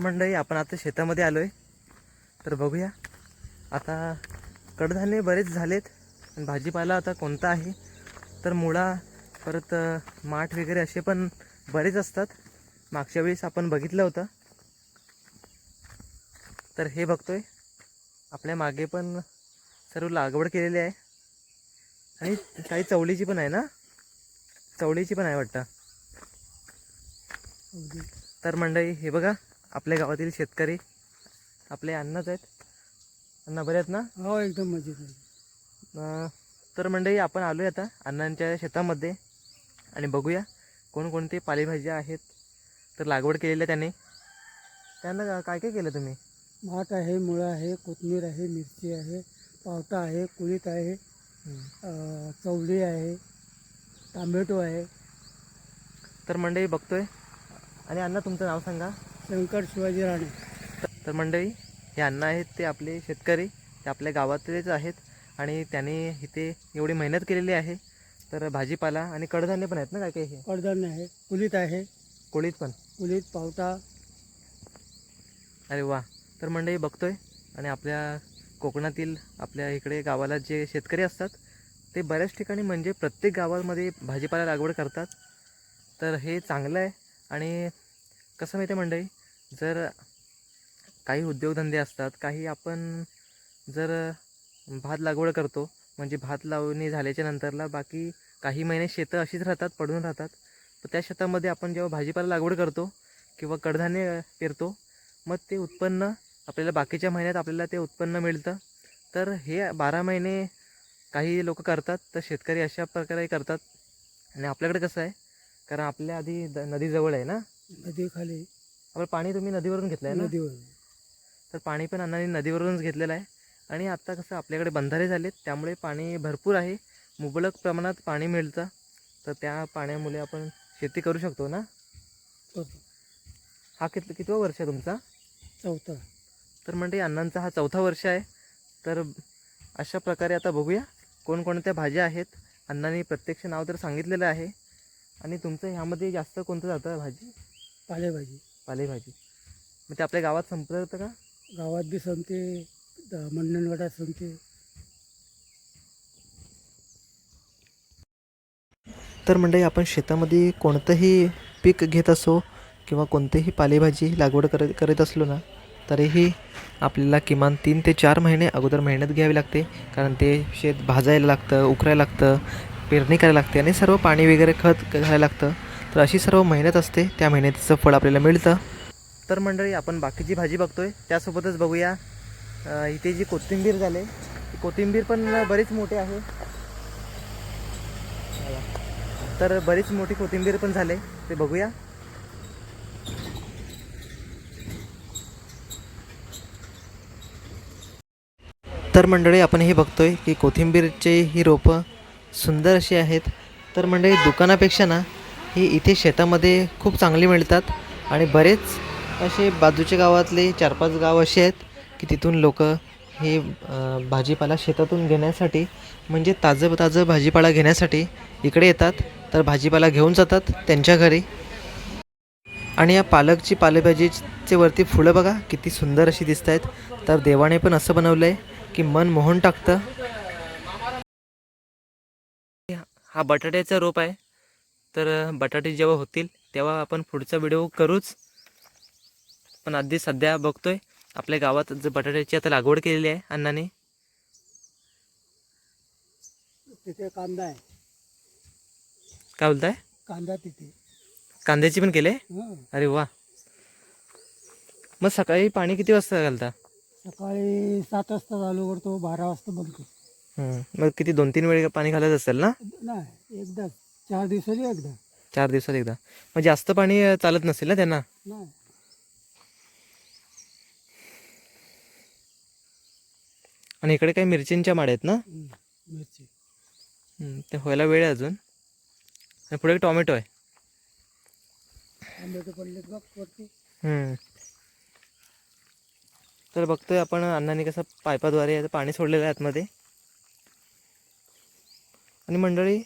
मंडळी आपण आता शेतामध्ये आलो आहे. तर बघूया आता कडधान्य बरेच झालेत. भाजीपाला आता कोणता आहे तर मुळा परत माठ वगैरे असे पण बरेच असतात. मागच्या वेळेस आपण बघितलं होतं. तर हे बघतोय आपल्या मागे पण सर्व लागवड केलेली आहे आणि काही चवळीची पण आहे ना, चवळीची पण आहे वाटतं. तर मंडळी हे बघा आपल्या गावातील शेतकरी आपले अण्णाच आहेत. अण्णा बरे आहेत ना? हो एकदम मजेत आहे. तर मंडळी आपण आलो आहे आता अण्णांच्या शेतामध्ये आणि बघूया कोणकोणते पालेभाज्या आहेत तर लागवड केलेल्या त्यांना काय काय केलं तुम्ही? माठ आहे, मुळा आहे, कोथिंबीर आहे, मिरची आहे, पावटा आहे, कुळीत आहे, चवळी आहे, टोमॅटो आहे. तर मंडळी बघतोय आणि अण्णा तुमचं नाव सांगा. शंकर शिवाजी राणे. तर मंडळी हे अण्णा आहेत ते आपले शेतकरी, ते आपल्या गावातलेच आहेत आणि त्यांनी इथे एवढी मेहनत केलेली आहे. तर भाजीपाला आणि कडधान्य पण आहेत ना काय काय? हे कडधान्य आहे, कुळीत आहे, कोळीत पण. कुळीत पावटा. अरे वा. तर मंडळी बघतोय आणि आपल्या कोकणातील आपल्या इकडे गावाला जे शेतकरी असतात ते बऱ्याच ठिकाणी म्हणजे प्रत्येक गावामध्ये भाजीपाला लागवड करतात. तर हे चांगलं आहे. आणि कसं माहिती आहे मंडळी, जर काही उद्योगधंदे असतात, काही आपण जर भात लागवड करतो म्हणजे भात लावणी झाल्याच्या नंतरला बाकी काही महिने शेतं अशीच राहतात, पडून राहतात. तर त्या शेतामध्ये आपण जेव्हा भाजीपाला लागवड करतो किंवा कडधान्य पेरतो मग ते उत्पन्न आपल्याला बाकीच्या महिन्यात आपल्याला ते उत्पन्न मिळतं. तर हे 12 महिने काही लोक करतात, तर शेतकरी अशा प्रकारे करतात. आणि आपल्याकडे कसं आहे, कारण आपल्या आधी नदी जवळ आहे ना, नदी खाली आपलं पाणी तुम्ही नदीवरून घेतलं आहे ना. नदीवर. तर पाणी पण अण्णांनी नदीवरूनच घेतलेलं आहे. आणि आत्ता कसं आपल्याकडे बंधारे झालेत त्यामुळे पाणी भरपूर आहे, मुबलक प्रमाणात पाणी मिळतं. तर त्या पाण्यामुळे आपण शेती करू शकतो ना. हा कितवा वर्ष आहे तुमचा? चौथा. तर म्हणजे अण्णांचा हा 4था वर्ष आहे. तर अशा प्रकारे आता बघूया कोणकोणत्या भाज्या आहेत. अण्णांनी प्रत्यक्ष नाव तर सांगितलेलं आहे. आणि तुमचं ह्यामध्ये जास्त कोणतं जातं भाजी? पालेभाजी. पालेभाजी. मग ते आपल्या गावात संपलं का? गावात बी संपते, मंडणगडात संपते. तर मंडळी आपण शेतामध्ये कोणतंही पीक घेत असो किंवा कोणतेही पालेभाजी लागवड करीत असलो ना, तरीही आपल्याला किमान 3 ते 4 महिने अगोदर मेहनत घ्यावी लागते. कारण ते शेत भाजायला लागतं, उकरायला लागतं, पेरणी करायला लागते आणि सर्व पाणी वगैरे खत घालायला लागतं. तर अशी सर्व मेहनत असते, त्या मेहनतीचं फळ आपल्याला मिळतं. तर मंडळी आपण बाकीची भाजी बघतोय त्यासोबतच बघूया इथे जी कोथिंबीर झाले, कोथिंबीर पण बरीच मोठी आहे. तर बरीच मोठी कोथिंबीर पण झाले, ते बघूया. तर मंडळी आपण हे बघतोय की कोथिंबीरचे ही रोपं सुंदर अशी आहेत. तर मंडळी दुकानापेक्षा ना ही इथे शेतामध्ये खूप चांगली मिळतात. आणि बरेच असे बाजूच्या गावातले 4-5 गाव असे आहेत की तिथून लोक हे भाजीपाला शेतातून घेण्यासाठी म्हणजे ताजं भाजीपाला घेण्यासाठी इकडे येतात. तर भाजीपाला घेऊन जातात त्यांच्या घरी. आणि या पालेभाजीचे वरती फुलं बघा किती सुंदर अशी दिसत आहेत. तर देवाने पण असं बनवलं आहे की मन मोहून टाकतं. हा बटाट्याचा रोप आहे. तर बटाटे जेव्हा होतील तेव्हा आपण पुढचा व्हिडिओ करूच. पण आधी सध्या बघतोय आपल्या गावात बटाट्याची आता लागवड केलेली आहे अण्णांनी. तिथे कांदा आहे. काय बोलताय? कांदा तिथे. कांद्याची पण केले? अरे वा. मग सकाळी पाणी किती वाजता घालता? सकाळी 7 वाजता चालू करतो, 12 वाजता बंद करतो. मग किती 2-3 वेळ पाणी घालत असेल ना? नाही, एकदा 4 दिवसांनी एकदा. 4 दिवसात एकदा. मग जास्त पाणी चालत नसेल ना त्यांना? नाही. आणि इकडे काही मिरचींच्या माड्या आहेत ना? मिरची. ते व्हायला वेळ आहे अजून. आणि पुढे टोमॅटो आहे. टोमॅटो पडलेत बघ वरती. तर बघतोय आपण अण्णांनी कसं पाईपाद्वारे पाणी सोडलेलं आहे आतमध्ये. आणि मंडळी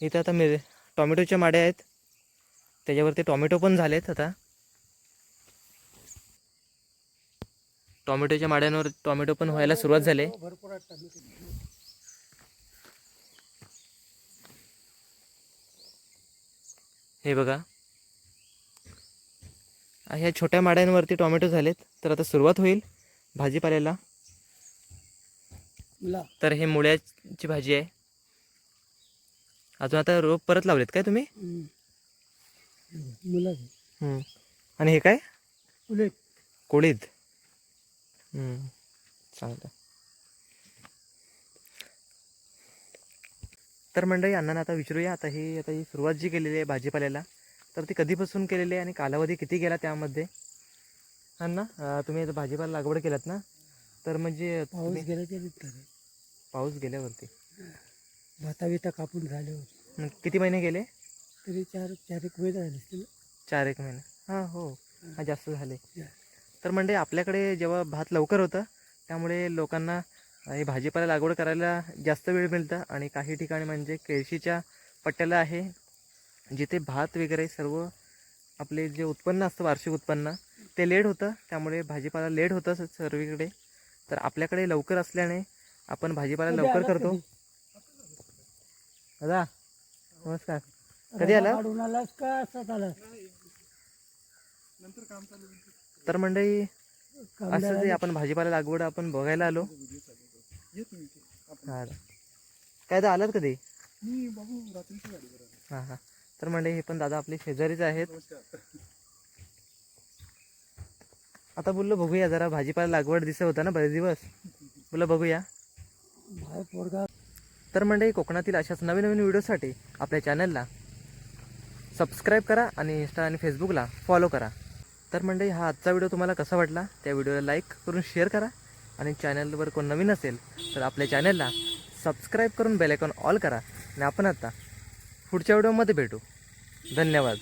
इथे आता टोमॅटोच्या माड्या आहेत, त्याच्यावरती टोमॅटो पण झालेत आता. टोमॅटोच्या माड्यांवर टोमॅटो पण व्हायला सुरुवात झाली. भरपूर आहेत टोमॅटो. हे बघा, ह्या छोट्या माड्यांवरती टोमॅटो झालेत. तर आता सुरुवात होईल भाजीपाल्याला. मुला तर हे मुळ्याची भाजी आहे. अजून आता रोप परत लावलेत काय तुम्ही? मुला आणि हे काय? फुले कोळीद. चांगलं. तर मंडळी, अण्णांना आता विचारूया, आता ही सुरुवात जी केलेली आहे भाजीपाल्याला, तर ती कधीपासून केलेली आहे आणि कालावधी किती गेला त्यामध्ये? अण्णा, तुम्ही आता भाजीपाला लागवड केलात ना, तर म्हणजे पाऊस गेल्याच्या नंतर पाऊस गेल्यावरती भाता बिता कापून झाले होते. किती महिने गेले? तरी चार एक वेळ राहिले असतील. 4-1 महिने. हां, हो, हा जास्त झाले. तर म्हणजे आपल्याकडे जेव्हा भात लवकर होतं, त्यामुळे लोकांना हे भाजीपाला लागवड करायला जास्त वेळ मिळतं. आणि काही ठिकाणी म्हणजे केळशीच्या पट्ट्याला आहे, जिथे भात वगैरे सर्व आपले जे उत्पन्न असतं वार्षिक उत्पन्न ते लेट होतं, त्यामुळे भाजीपाला लेट होतं सर्वीकडे. तर आपल्याकडे लवकर असल्याने आपण भाजीपाला लवकर करतो. दादा नमस्कार, कधी आला? काढून आलास का असं आला? तर मंडळी, असं जे आपण भाजीपाला लागवड आपण बघायला आलो. हां, काय तर आलात कधी? हां हां. तर मंडळी, हे पण दादा आपले शेजारीच आहेत. आता बोललो बघूया, जरा भाजीपाला लागवड दिसत होता ना बरेच दिवस, बोललो बघूया. तर मंडळी, कोकणातील अशाच नवीन नवीन व्हिडिओसाठी आपल्या चॅनलला सबस्क्राईब करा आणि इंस्टा आणि फेसबुकला फॉलो करा. तर मंडळी, हा आजचा व्हिडिओ तुम्हाला कसा वाटला त्या व्हिडिओला लाईक करून शेअर करा. आणि चॅनलवर कोण नवीन असेल तर आपल्या चॅनलला सबस्क्राईब करून बेल आयकॉन ऑल करा. आणि आपण आता पुढच्या व्हिडिओमध्ये भेटू. धन्यवाद.